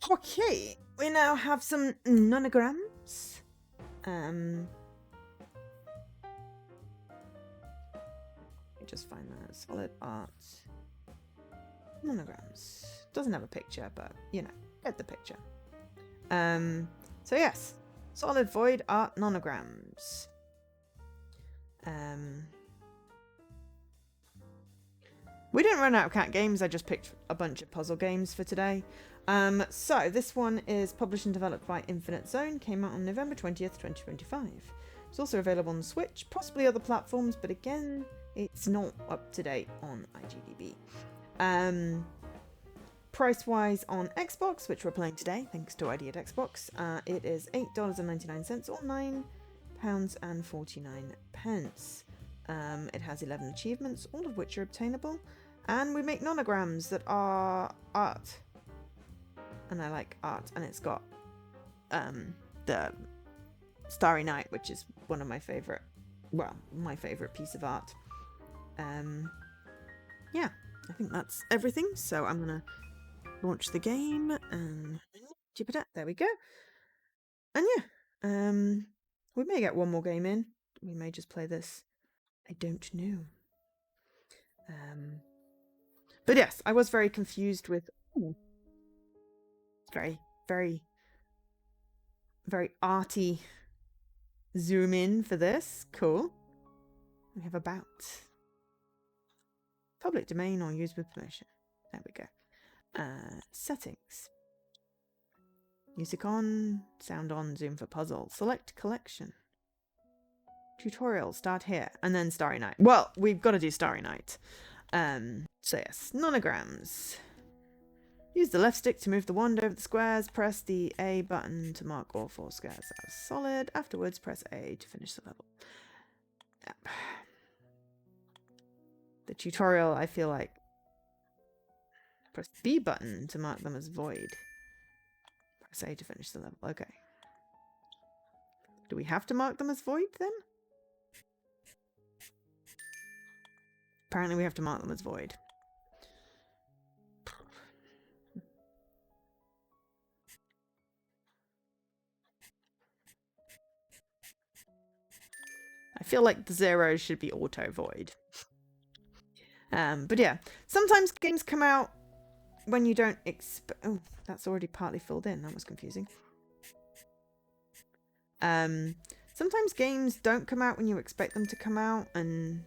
Okay, we now have some nonograms. Let me just find that solid art. Nonograms. Doesn't have a picture, but you know, get the picture. So yes, solid void art nonograms. We didn't run out of cat games, I just picked a bunch of puzzle games for today. So this one is published and developed by Infinite Zone, came out on November 20th, 2025. It's also available on Switch, possibly other platforms, but again, it's not up to date on IGDB. Price-wise on Xbox, which we're playing today, thanks to ID at Xbox, it is $8.99 or £9.49. It has 11 achievements, all of which are obtainable, and we make nonograms that are art. And I like art, and it's got the Starry Night, which is one of my favourite, well, my favourite piece of art. Yeah, I think that's everything, so I'm gonna launch the game, and there we go. And yeah, we may get one more game in, we may just play this, I don't know. But yes, I was very confused with very, very, very arty zoom in for this. Cool. We have about public domain or used with permission. There we go. Settings. Music on, sound on, zoom for puzzle. Select collection. Tutorial, start here. And then Starry Night. Well, we've got to do Starry Night. So yes, nonograms. Use the left stick to move the wand over the squares. Press the A button to mark all 4 squares as solid. Afterwards, press A to finish the level. Yep. The tutorial, I feel like, press the B button to mark them as void. Press A to finish the level. Okay. Do we have to mark them as void then? Apparently we have to mark them as void. I feel like the zeros should be auto void. But yeah, sometimes games come out when you don't expect. Oh, that's already partly filled in. That was confusing. Sometimes games don't come out when you expect them to come out, and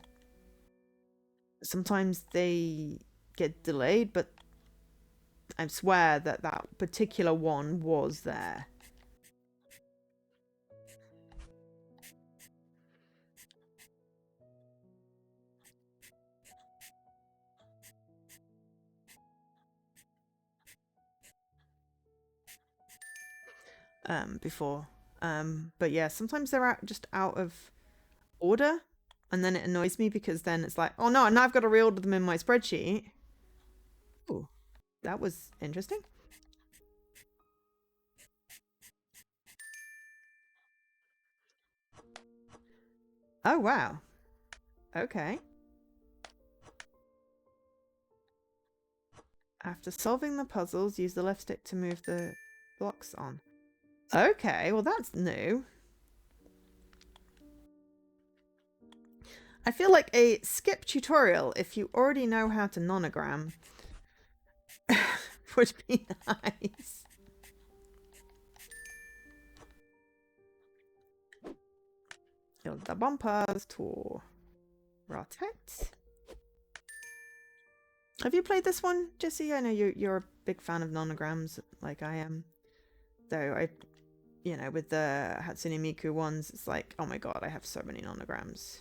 sometimes they get delayed, but I swear that that particular one was there. Before. But yeah, sometimes they're just out of order, and then it annoys me because then it's like, oh no, now I've got to reorder them in my spreadsheet. Ooh, that was interesting. Oh wow. Okay. After solving the puzzles, use the left stick to move the blocks on. Okay, well that's new. I feel like a skip tutorial, if you already know how to nonogram, would be nice. Build the bumpers to rotate. Have you played this one, Jesse? I know you're a big fan of nonograms, like I am. Though you know, with the Hatsune Miku ones, it's like, oh my god, I have so many nonograms.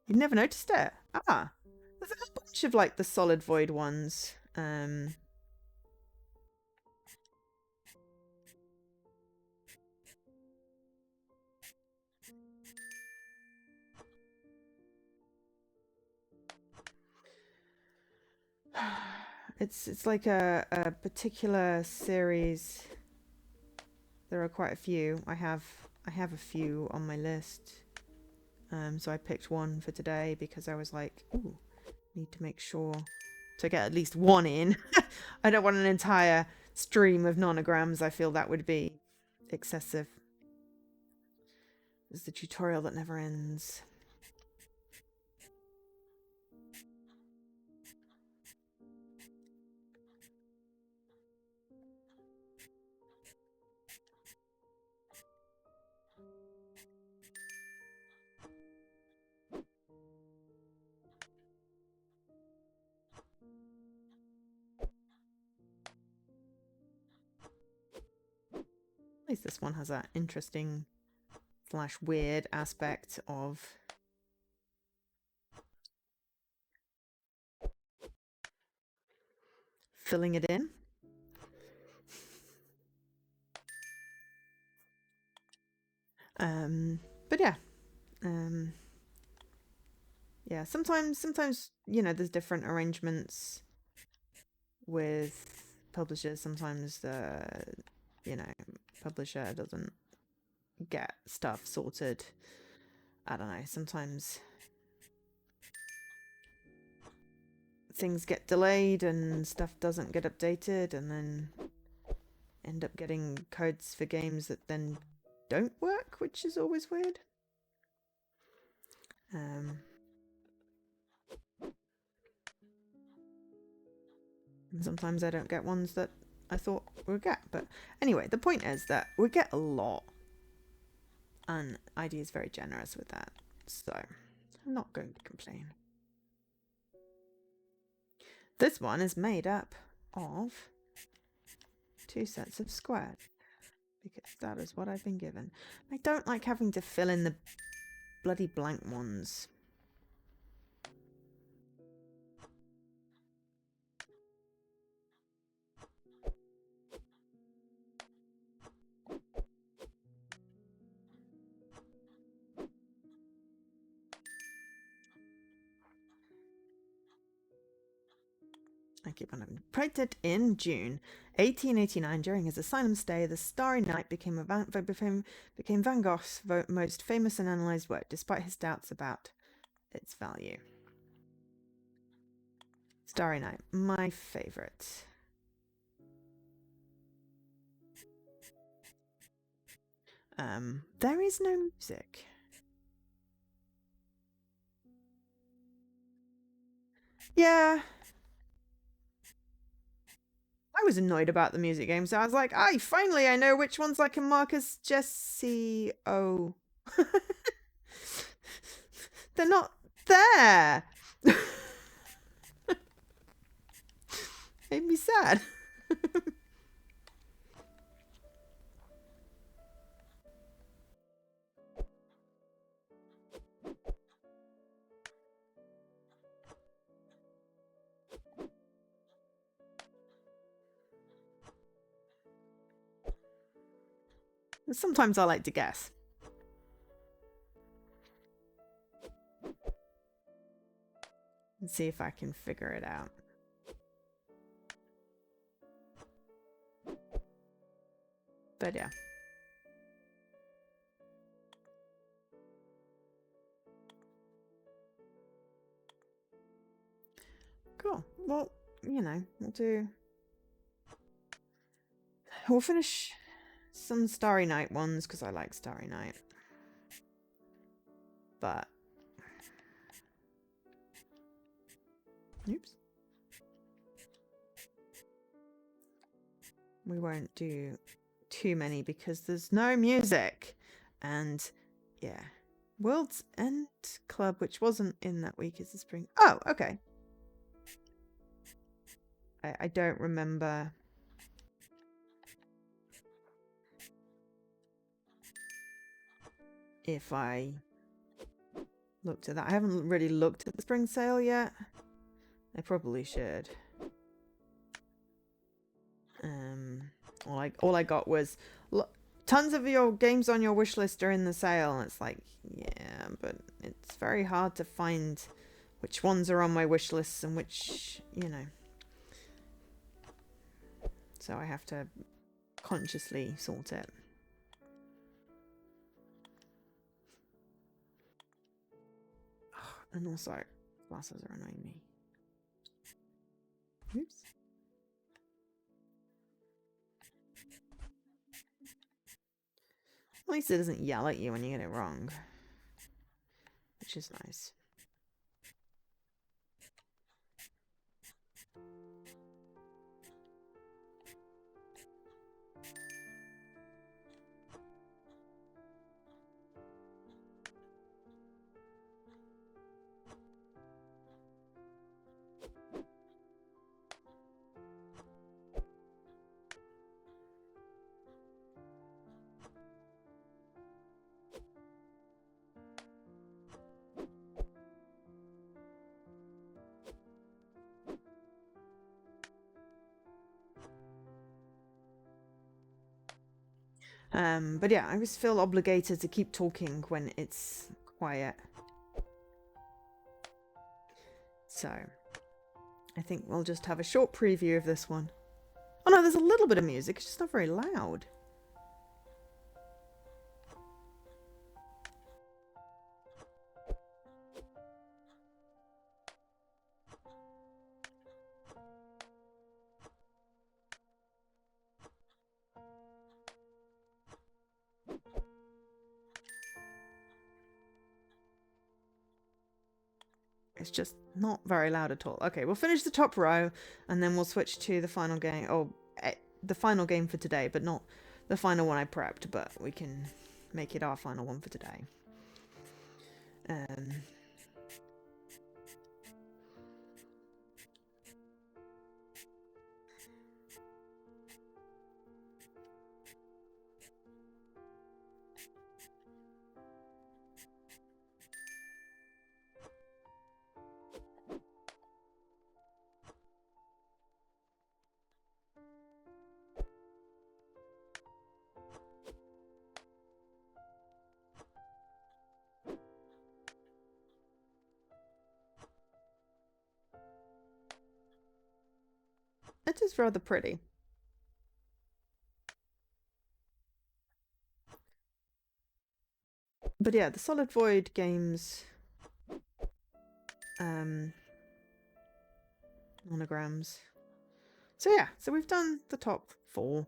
You've never noticed it? Ah, there's a bunch of like the solid void ones. It's like a particular series. There are quite a few. I have a few on my list. So I picked one for today because I was like, ooh, need to make sure to get at least one in. I don't want an entire stream of nonograms. I feel that would be excessive. There's the tutorial that never ends. At least this one has that interesting / weird aspect of filling it in. But yeah. Yeah, sometimes, you know, there's different arrangements with publishers. Sometimes the, you know, publisher doesn't get stuff sorted. I don't know, sometimes things get delayed and stuff doesn't get updated, and then end up getting codes for games that then don't work, which is always weird. And sometimes I don't get ones that I thought we'd get. But anyway, the point is that we get a lot, and ID is very generous with that, so I'm not going to complain. This one is made up of 2 sets of squares, because that is what I've been given. I don't like having to fill in the bloody blank ones. I keep on having printed in June 1889. During his asylum stay, The Starry Night became Van Gogh's most famous and analysed work, despite his doubts about its value. Starry Night, my favourite. There is no music. Yeah. I was annoyed about the music game, so I was like, finally I know which ones I can mark as Jessie O. They're not there. Made me sad. Sometimes I like to guess. And see if I can figure it out. But yeah. Cool. Well, you know, we'll finish some Starry Night ones because I like Starry Night. But oops. We won't do too many because there's no music. And yeah. World's End Club, which wasn't in that week, is the spring. Oh, okay. I don't remember. If I looked at that. I haven't really looked at the spring sale yet. I probably should. All I got was tons of your games on your wish list are in the sale, and it's like, yeah, but it's very hard to find which ones are on my wish lists and which, you know. So I have to consciously sort it. And also, glasses are annoying me. Oops. At least it doesn't yell at you when you get it wrong, which is nice. But yeah, I always feel obligated to keep talking when it's quiet. So, I think we'll just have a short preview of this one. Oh no, there's a little bit of music, it's just not very loud. It's just not very loud at all. Okay, we'll finish the top row and then we'll switch to the final game. Oh, the final game for today, but not the final one I prepped, but we can make it our final one for today. It is rather pretty. But yeah, the Solid Void games, Nonograms. So yeah, so we've done the top 4.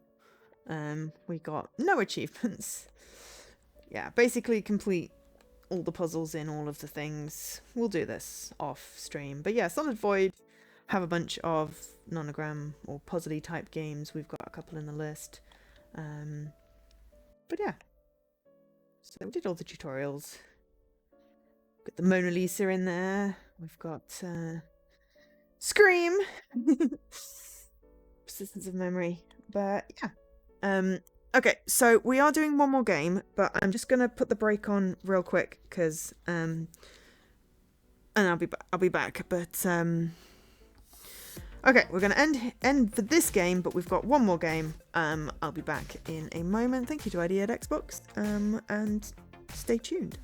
We got no achievements. Yeah, basically complete all the puzzles in all of the things. We'll do this off stream. But yeah, Solid Void have a bunch of nonogram or puzzly type games. We've got a couple in the list. But yeah. So we did all the tutorials. Got the Mona Lisa in there. We've got Scream. Persistence of memory. But yeah. Okay, so we are doing one more game, but I'm just gonna put the break on real quick because and I'll be back. But okay, we're gonna end for this game, but we've got one more game. I'll be back in a moment. Thank you to Ideate Xbox. And stay tuned.